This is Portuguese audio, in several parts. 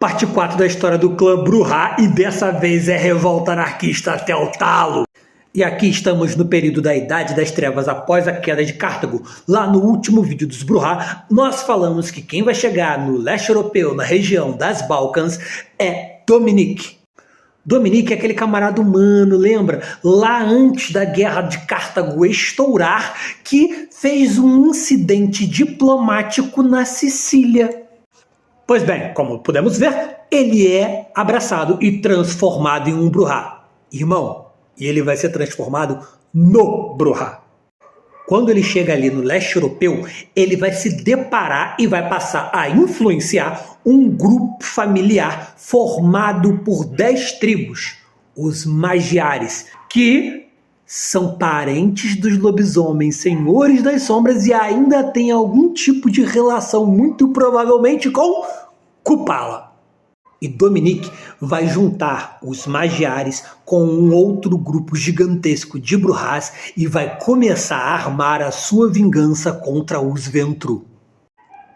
Parte 4 da história do clã Brujah, e dessa vez é revolta anarquista até o talo. E aqui estamos no período da Idade das Trevas após a queda de Cartago. Lá no último vídeo dos Brujah, nós falamos que quem vai chegar no leste europeu, na região das Balcãs, é Dominique. Dominique é aquele camarada humano, lembra? Lá antes da guerra de Cartago estourar, que fez um incidente diplomático na Sicília. Pois bem, como podemos ver, ele é abraçado e transformado em um Brujah. Irmão, e ele vai ser transformado no Brujah. Quando ele chega ali no leste europeu, ele vai se deparar e vai passar a influenciar um grupo familiar formado por 10 tribos, os Magiares, que são parentes dos lobisomens, senhores das sombras, e ainda tem algum tipo de relação, muito provavelmente com Kupala. E Dominique vai juntar os Magiares com um outro grupo gigantesco de Brujahs e vai começar a armar a sua vingança contra os Ventrue.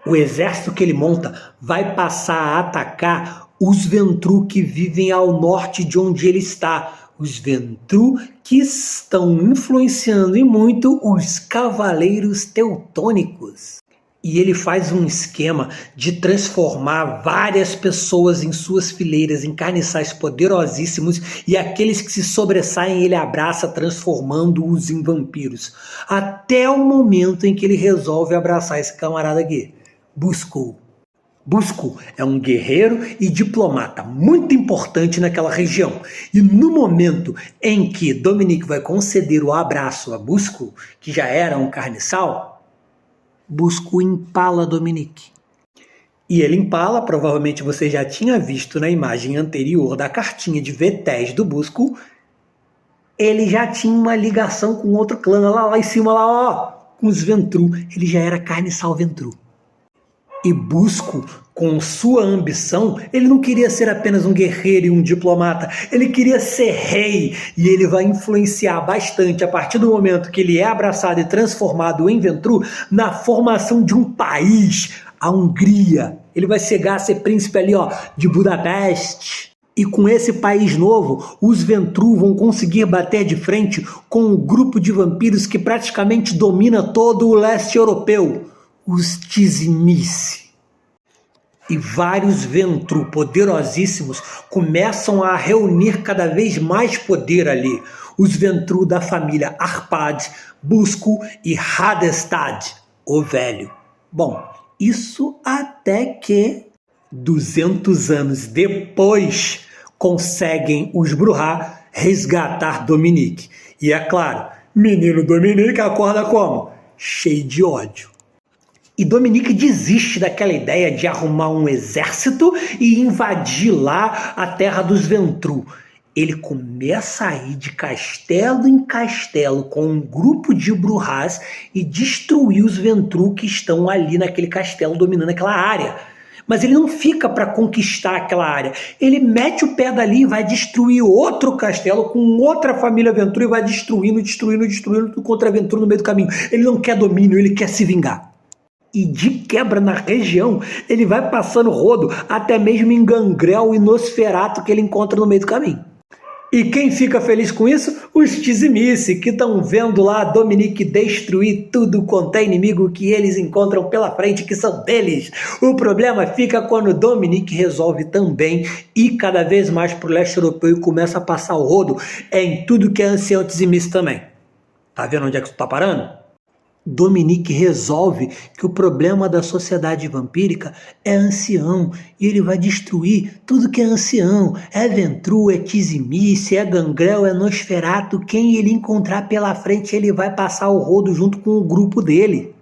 O exército que ele monta vai passar a atacar os Ventrue que vivem ao norte de onde ele está. Os Ventrue que estão influenciando e muito os Cavaleiros Teutônicos. E ele faz um esquema de transformar várias pessoas em suas fileiras, em carniçais poderosíssimos, e aqueles que se sobressaem ele abraça, transformando-os em vampiros. Até o momento em que ele resolve abraçar esse camarada aqui, Busco. Busco é um guerreiro e diplomata muito importante naquela região. E no momento em que Dominique vai conceder o abraço a Busco, que já era um carniçal, Busco empala Dominique. E ele empala, provavelmente você já tinha visto na imagem anterior da cartinha de V10 do Busco, ele já tinha uma ligação com outro clã, lá em cima, com os Ventrue. Ele já era carniçal Ventrue. E Busco, com sua ambição, ele não queria ser apenas um guerreiro e um diplomata, ele queria ser rei, e ele vai influenciar bastante a partir do momento que ele é abraçado e transformado em Ventrue na formação de um país, a Hungria. Ele vai chegar a ser príncipe ali, de Budapeste. E com esse país novo, os Ventrue vão conseguir bater de frente com um grupo de vampiros que praticamente domina todo o leste europeu, os Tzimisce. E vários Ventrue poderosíssimos começam a reunir cada vez mais poder ali. Os Ventrue da família Arpad, Busco e Hadestad, o Velho. Bom, isso até que 200 anos depois conseguem os Brujah resgatar Dominique. E é claro, menino Dominique acorda como? Cheio de ódio. E Dominique desiste daquela ideia de arrumar um exército e invadir lá a terra dos Ventrue. Ele começa a ir de castelo em castelo com um grupo de Brujahs e destruir os Ventrue que estão ali naquele castelo dominando aquela área. Mas ele não fica para conquistar aquela área. Ele mete o pé dali e vai destruir outro castelo com outra família Ventrue e vai destruindo contra Ventrue no meio do caminho. Ele não quer domínio, ele quer se vingar. E de quebra na região, ele vai passando rodo até mesmo em Gangrel e Nosferatu que ele encontra no meio do caminho. E quem fica feliz com isso? Os Tzimisce, que estão vendo lá Dominique destruir tudo quanto é inimigo que eles encontram pela frente, que são deles. O problema fica quando Dominique resolve também ir cada vez mais para o leste europeu e começa a passar o rodo em tudo que é ancião Tzimisce também. Tá vendo onde é que tu tá parando? Dominique resolve que o problema da sociedade vampírica é ancião e ele vai destruir tudo que é ancião. É Ventrue, é Tzimisce, é Gangrel, é Nosferatu. Quem ele encontrar pela frente, ele vai passar o rodo junto com o grupo dele.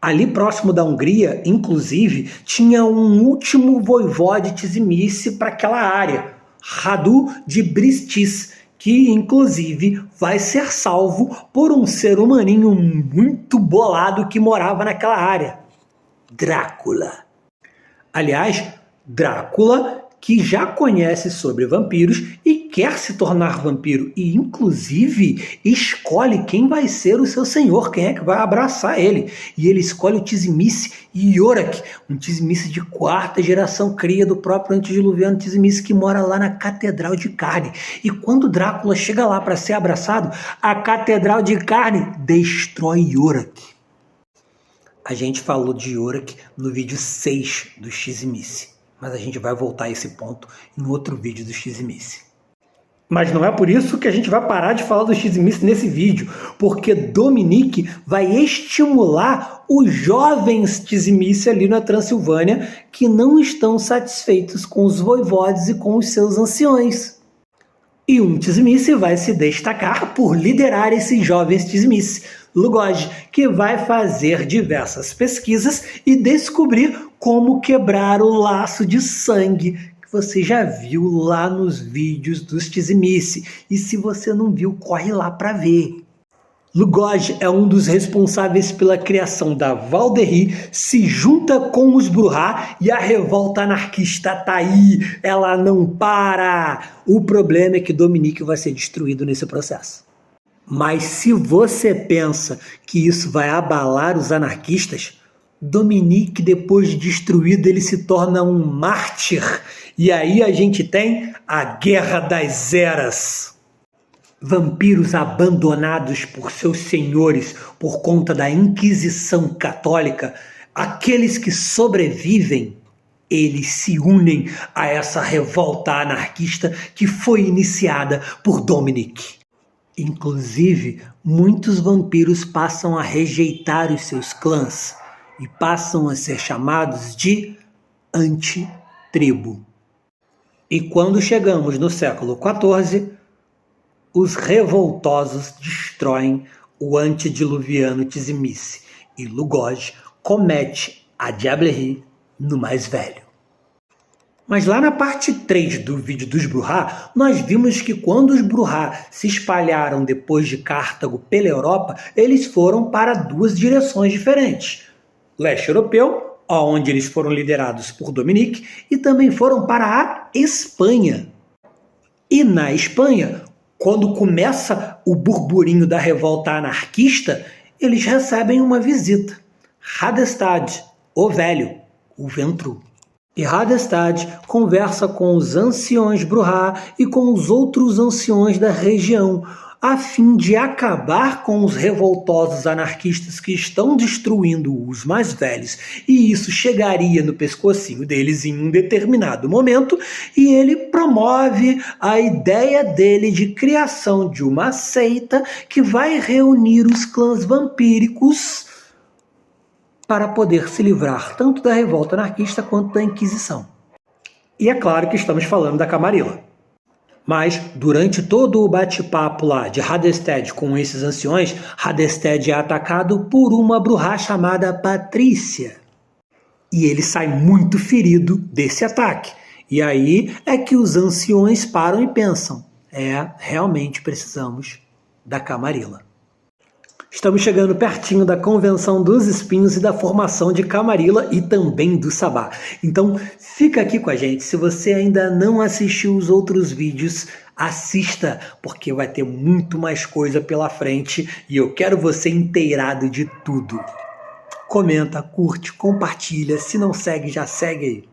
Ali próximo da Hungria, inclusive, tinha um último voivode Tzimisce para aquela área, Radu de Bristis, que inclusive vai ser salvo por um ser humaninho muito bolado que morava naquela área, Drácula. Aliás, Drácula, que já conhece sobre vampiros e quer se tornar vampiro e, inclusive, escolhe quem vai ser o seu senhor, quem é que vai abraçar ele. E ele escolhe o Tzimice Iorek, um Tzimice de 4ª geração, cria do próprio antediluviano Tzimice, que mora lá na Catedral de Carne. E quando Drácula chega lá para ser abraçado, a Catedral de Carne destrói Iorek. A gente falou de Iorek no vídeo 6 do Tzimice, mas a gente vai voltar a esse ponto em outro vídeo do Tzimice. Mas não é por isso que a gente vai parar de falar do Tzimice nesse vídeo, porque Dominique vai estimular os jovens Tzimice ali na Transilvânia que não estão satisfeitos com os voivodes e com os seus anciões. E um Tzimice vai se destacar por liderar esses jovens Tzimice, Lugoj, que vai fazer diversas pesquisas e descobrir como quebrar o laço de sangue que você já viu lá nos vídeos dos Tzimice. E se você não viu, corre lá para ver. Lugoj é um dos responsáveis pela criação da Valderie, se junta com os Brujah e a revolta anarquista tá aí, ela não para. O problema é que Dominique vai ser destruído nesse processo. Mas se você pensa que isso vai abalar os anarquistas, Dominique, depois de destruído, ele se torna um mártir. E aí a gente tem a Guerra das Eras. Vampiros abandonados por seus senhores por conta da Inquisição Católica, aqueles que sobrevivem, eles se unem a essa revolta anarquista que foi iniciada por Dominique. Inclusive, muitos vampiros passam a rejeitar os seus clãs e passam a ser chamados de antitribo. E quando chegamos no século XIV, os revoltosos destroem o antediluviano Tzimice e Lugoj comete a Diablerie no mais velho. Mas lá na parte 3 do vídeo dos Brujah, nós vimos que quando os Brujah se espalharam depois de Cartago pela Europa, eles foram para 2 direções diferentes. Leste europeu, onde eles foram liderados por Dominique, e também foram para a Espanha. E na Espanha, quando começa o burburinho da revolta anarquista, eles recebem uma visita. Hadestad, o velho, o Ventru. E Hadestad conversa com os anciões Brujah e com os outros anciões da região, a fim de acabar com os revoltosos anarquistas que estão destruindo os mais velhos, e isso chegaria no pescocinho deles em um determinado momento, e ele promove a ideia dele de criação de uma seita que vai reunir os clãs vampíricos para poder se livrar tanto da revolta anarquista quanto da Inquisição. E é claro que estamos falando da Camarilla. Mas, durante todo o bate-papo lá de Hadestad com esses anciões, Hadestad é atacado por uma Brujah chamada Patrícia. E ele sai muito ferido desse ataque. E aí é que os anciões param e pensam, realmente precisamos da Camarilla. Estamos chegando pertinho da Convenção dos Espinhos e da formação de Camarilla e também do Sabá. Então fica aqui com a gente. Se você ainda não assistiu os outros vídeos, assista, porque vai ter muito mais coisa pela frente e eu quero você inteirado de tudo. Comenta, curte, compartilha. Se não segue, já segue aí.